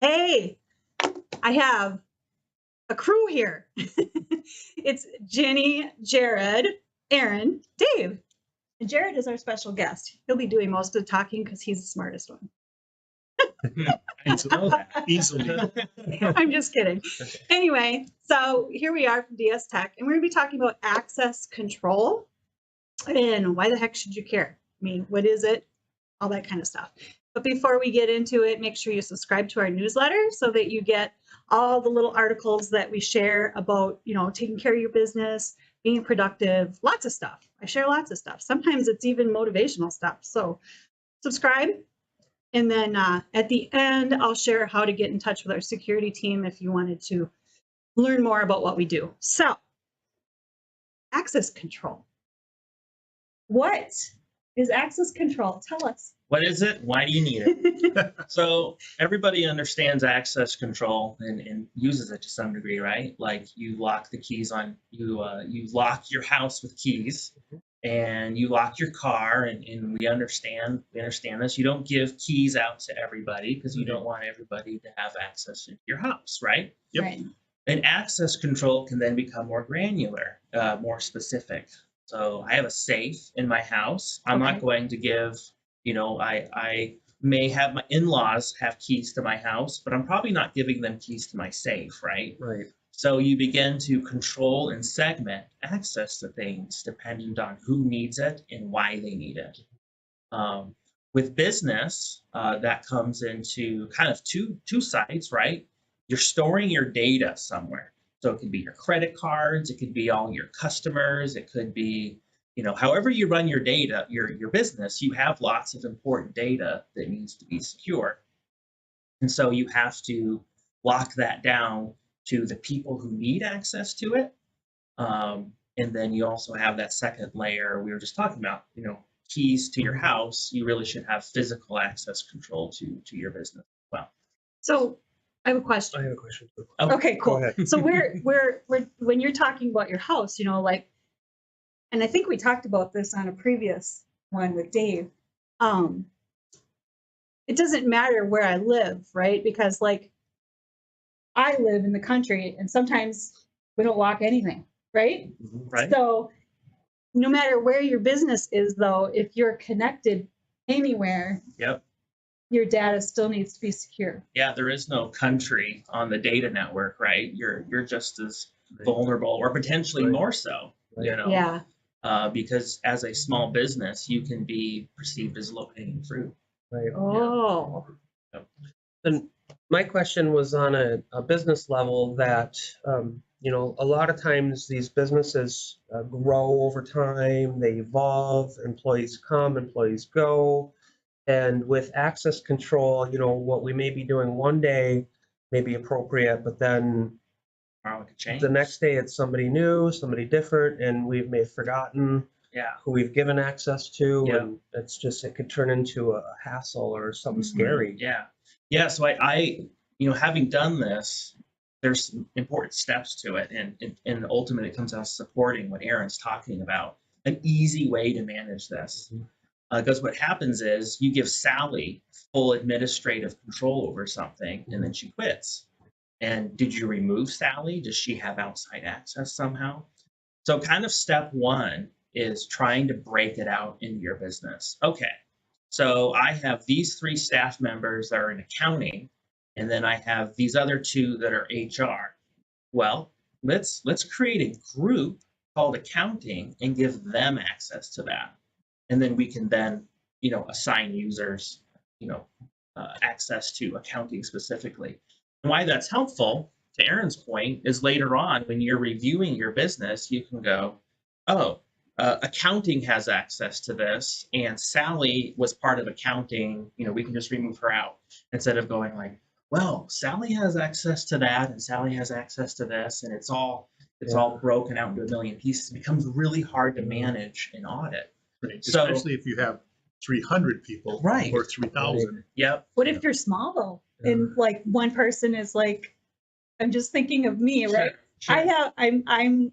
Hey, I have a crew here. It's Ginny, Jared, Aaron, Dave. And Jared is our special guest. He'll be doing most of the talking because he's the smartest one. I need to know that easily. I'm just kidding. Anyway, so here we are from DS Tech, and we're going to be talking about access control and why the heck should you care? I mean, what is it? All that kind of stuff. But before we get into it, make sure you subscribe to our newsletter so that you get all the little articles that we share about, taking care of your business, being productive, lots of stuff. I share lots of stuff. Sometimes it's even motivational stuff. So subscribe. And then at the end, I'll share how to get in touch with our security team if you wanted to learn more about what we do. So, access control. What is access control? Tell us. What is it? Why do you need it? So everybody understands access control and uses it to some degree, right? Like you lock the keys on you lock your house with keys, and you lock your car, and we understand this. You don't give keys out to everybody because you don't want everybody to have access into your house, right? Yep. Right. And access control can then become more granular, more specific. So I have a safe in my house. I'm not going to give, I may have my in-laws have keys to my house, but I'm probably not giving them keys to my safe, right? Right. So you begin to control and segment access to things dependent on who needs it and why they need it. With business, that comes into kind of two sides, right? You're storing your data somewhere. So it could be your credit cards, it could be all your customers, it could be, however you run your data, your business, you have lots of important data that needs to be secure. And so you have to lock that down to the people who need access to it. And then you also have that second layer we were just talking about, keys to your house. You really should have physical access control to your business as well. So I have a question. I have a question too. Oh, okay, cool. Go ahead. So we're when you're talking about your house, and I think we talked about this on a previous one with Dave. It doesn't matter where I live, right? Because I live in the country and sometimes we don't lock anything, right? Right. So no matter where your business is, though, if you're connected anywhere, Yep. your data still needs to be secure. Yeah, there is no country on the data network, right? You're just as vulnerable, or potentially more so, Yeah. because as a small business, you can be perceived as low-hanging fruit. Right. Oh. Yeah. And my question was on a business level that, a lot of times these businesses grow over time, they evolve, employees come, employees go. And with access control, what we may be doing one day may be appropriate, but then Tomorrow it could change. the next day it's somebody new, somebody different, and we've may have forgotten who we've given access to. Yeah. And it could turn into a hassle or something scary. Yeah. So I having done this, there's some important steps to it, and ultimately it comes out supporting what Aaron's talking about, an easy way to manage this. Because what happens is you give Sally full administrative control over something, and then she quits. And did you remove Sally? Does she have outside access somehow? So kind of step one is trying to break it out into your business. Okay, so I have these 3 staff members that are in accounting, and then I have these other 2 that are HR. Well, let's create a group called accounting and give them access to that. And then we can then, assign users, access to accounting specifically. And why that's helpful, to Aaron's point, is later on when you're reviewing your business, you can go, oh, accounting has access to this, and Sally was part of accounting. We can just remove her out instead of going like, well, Sally has access to that, and Sally has access to this, and it's all broken out into a million pieces. It becomes really hard to manage and audit. Right. So, especially if you have 300 people, right, or 3,000. Yep. What if you're small though, and one person is I'm just thinking of me, right? Sure. I'm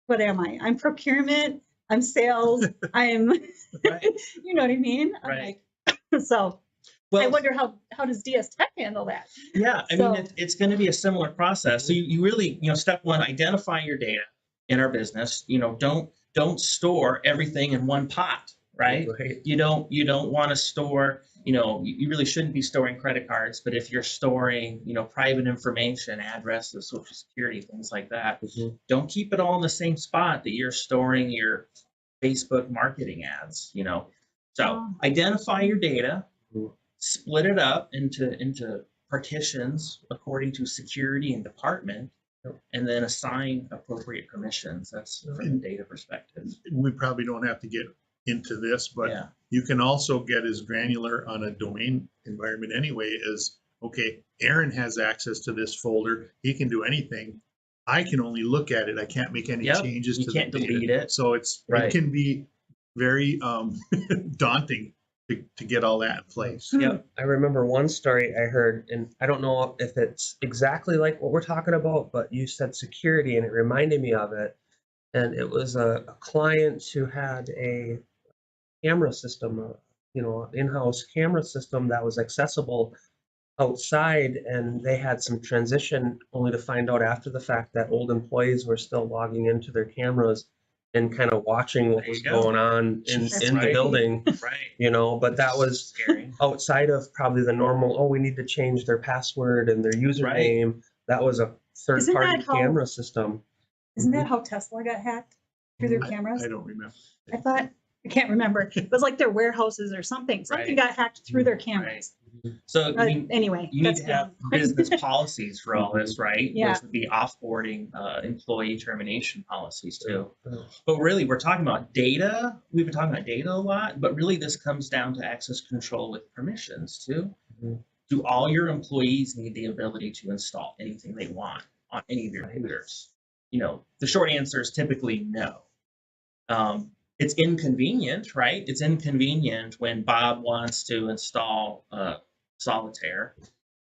what am I? I'm procurement. I'm sales. I'm, Right. you know what I mean? Right. So. Well, I wonder how does DS Tech handle that? yeah, I So- mean, it's going to be a similar process. So you really, step one, identify your data in our business. Don't store everything in one pot, right? Right. You don't want to store, you really shouldn't be storing credit cards, but if you're storing, private information, addresses, social security, things like that, don't keep it all in the same spot that you're storing your Facebook marketing ads, So Oh. identify your data, Mhm. split it up into partitions according to security and department, and then assign appropriate permissions. That's from a data perspective. We probably don't have to get into this, but Yeah. you can also get as granular on a domain environment anyway as, okay, Aaron has access to this folder. He can do anything. I can only look at it. I can't make any Yep, changes you to can't the data. delete it. So it Right. can be very daunting to get all that in place. Yep. I remember one story I heard, and I don't know if it's exactly like what we're talking about, but you said security, and it reminded me of it. And it was a client who had a camera system, in-house camera system that was accessible outside, and they had some transition only to find out after the fact that old employees were still logging into their cameras and kind of watching what There was you go. going on in That's the right. building, Right. but that was Scary. outside of probably the normal, we need to change their password and their username. That was a third Isn't party that how- camera system. Isn't that how Tesla got hacked through their I cameras? don't remember. I thought, I can't remember. It was like their warehouses or something. Something Right. got hacked through their cameras. So But anyway, you need that's to have beyond. business policies for all this, right? Yeah. Those would be offboarding, employee termination policies too. Yeah. But really, we're talking about data. We've been talking about data a lot, but really this comes down to access control with permissions too. Mhm. Do all your employees need the ability to install anything they want on any of your computers? The short answer is typically no. It's inconvenient, right? It's inconvenient when Bob wants to install solitaire,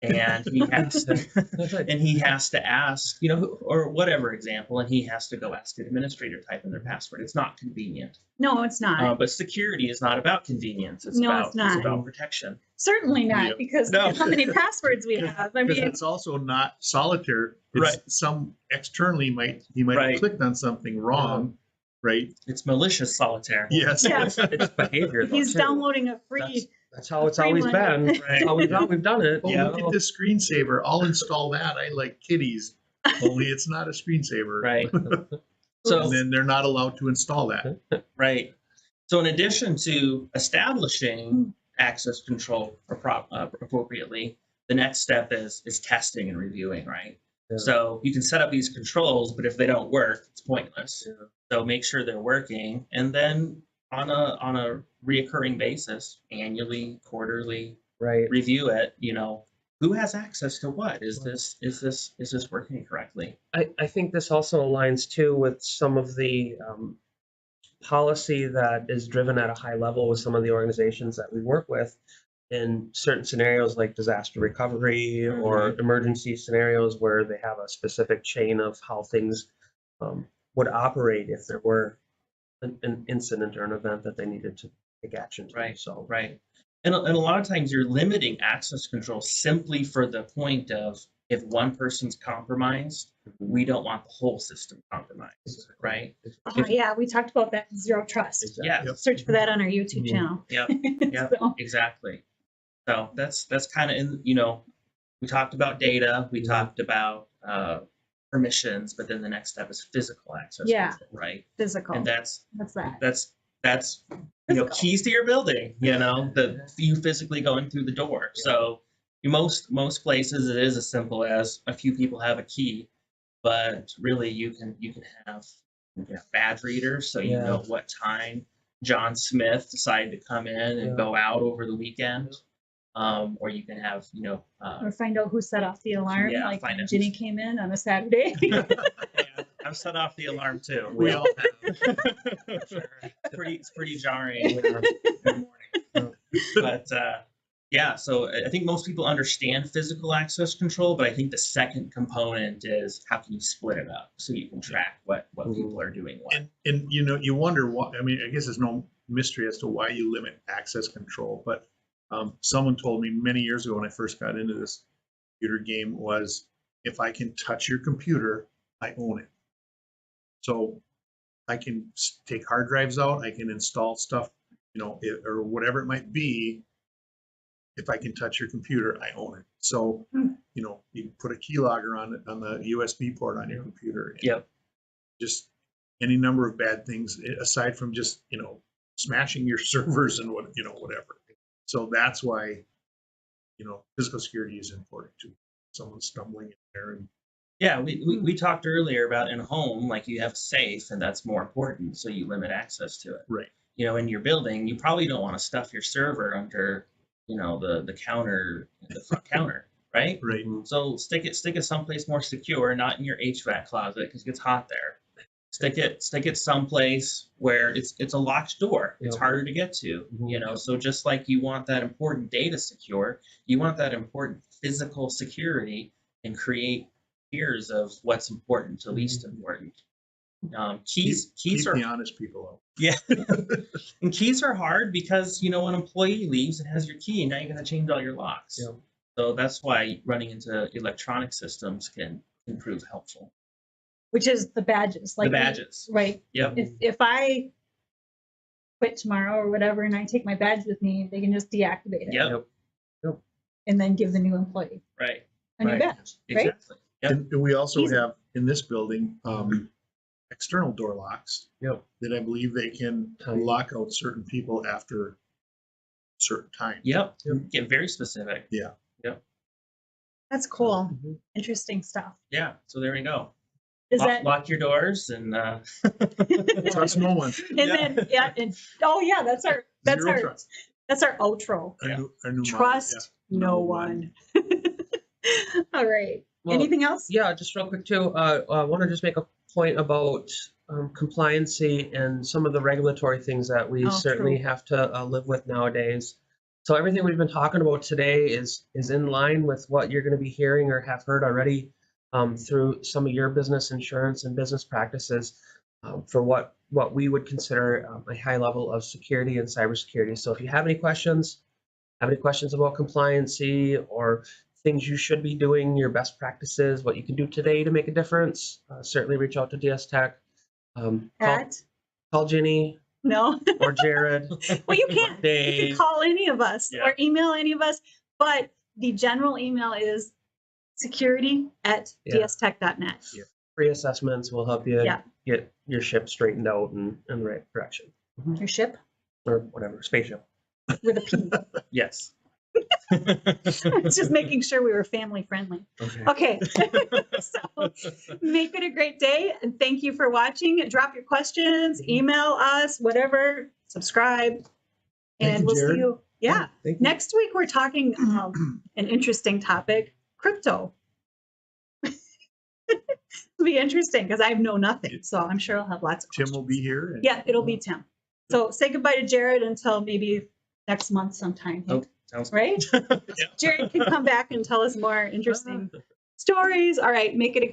and he has to ask, or whatever example, and he has to go ask an administrator type in their password. It's not convenient. No, it's not. But security is not about convenience. It's No, about it's not. protection. Certainly not, Yep. because No. look at how many passwords we have. I Because mean, it's also not solitaire. It's Right. some externally he might Right. have clicked on something wrong, right? It's malicious solitaire. Yes. Yeah. It's behavior. though, he's too. downloading a free. That's how it's free always one. been. Right. That's how we've done it. Oh, Yeah. look at this screensaver. I'll install that. I like kitties. Only it's not a screensaver. Right. And So then they're not allowed to install that. right. So in addition to establishing access control appropriately, the next step is testing and reviewing, right? Yeah. So you can set up these controls, but if they don't work, it's pointless. Yeah. So make sure they're working, and then on a reoccurring basis, annually, quarterly, Right. review it. Who has access to what? Is this working correctly? I think this also aligns too with some of the policy that is driven at a high level with some of the organizations that we work with in certain scenarios like disaster recovery or emergency scenarios where they have a specific chain of how things would operate if there were an incident or an event that they needed to take action to. Right. So Right. And a lot of times you're limiting access control simply for the point of if one person's compromised, we don't want the whole system compromised, right? Yeah, we talked about that in Zero Trust. Exactly. Yeah. Yep. Search for that on our YouTube Mhm. channel. Yep. Yep. So, Exactly. So that's kind of we talked about data, we Yeah. talked about permissions, but then the next step is physical access Yeah. control, right? physical. And that's What's that? Physical. Keys to your building, the you physically going through the door. So most places it is as simple as a few people have a key, but really you can have badge readers, so you Yeah. know what time John Smith decided to come in and Yeah. go out over the weekend. Or you can have Or find out who set off the alarm, Yeah, like find when out Ginny who's- came in on a Saturday. I've set off the alarm too. We all It's pretty jarring in the morning. But yeah, so I think most people understand physical access control, but I think the second component is how can you split it up so you can track what people are doing when. And you wonder why. I mean, I guess there's no mystery as to why you limit access control, but Someone told me many years ago when I first got into this computer game was, if I can touch your computer, I own it. So I can take hard drives out, I can install stuff, or whatever it might be. If I can touch your computer, I own it. So, you can put a keylogger on it, on the USB port on your computer. Yep. Just any number of bad things aside from just, smashing your servers and whatever. So that's why, physical security is important too. Someone stumbling in there and. Yeah, we talked earlier about in a home, like you have a safe, and that's more important, so you limit access to it. Right. In your building, you probably don't want to stuff your server under, the counter, the front counter, right? Right. So stick it someplace more secure, not in your HVAC closet because it gets hot there. Stick it someplace where it's a locked door. It's harder to get to, So just like you want that important data secure, you want that important physical security, and create tiers of what's important to least important. Keys keep are the honest people out. Yeah, and keys are hard because an employee leaves and has your key, and now you got to change all your locks. Yeah. So that's why running into electronic systems can prove helpful. Which is the badges, The badges. right? Yep. If I quit tomorrow or whatever, and I take my badge with me, they can just deactivate it. Yep. And then give the new employee Right. a new badge, right? Exactly. Yep. And we also Easy. have in this building external door locks. Yep. That I believe they can lock out certain people after a certain time. Yep. Get very specific. Yeah. Yep. That's cool. Interesting stuff. Yeah. So there we go. Is that Lock your doors and Trust no one. and then that's our Zero trust. that's our outro. Our new Trust model, no one. All right. Well, Anything else? Yeah, just real quick too. I want to just make a point about compliancy and some of the regulatory things that we certainly have to live with nowadays. So everything we've been talking about today is in line with what you're going to be hearing or have heard already through some of your business insurance and business practices for what we would consider a high level of security and cybersecurity. So if you have any questions about compliancy or things you should be doing, your best practices, what you can do today to make a difference, certainly reach out to DS Tech. Call Ginny. No. Or Jared. Well, you can. You can call any of us or email any of us, but the general email is security@dstech.net. Yeah. Free assessments will help you get your ship straightened out and in the right direction. Your ship? Or whatever, spaceship. With a P. Yes. It's just making sure we were family friendly. Okay. So make it a great day, and thank you for watching. Drop your questions, email us, whatever, subscribe, and we'll see you. Yeah. Next week we're talking an interesting topic, crypto. It'll be interesting because I know nothing, so I'm sure I'll have lots of questions. Tim will be here. Yeah, it'll be Tim. So say goodbye to Jared until maybe next month sometime. Sounds right? Jared can come back and tell us more interesting stories. All right, make it a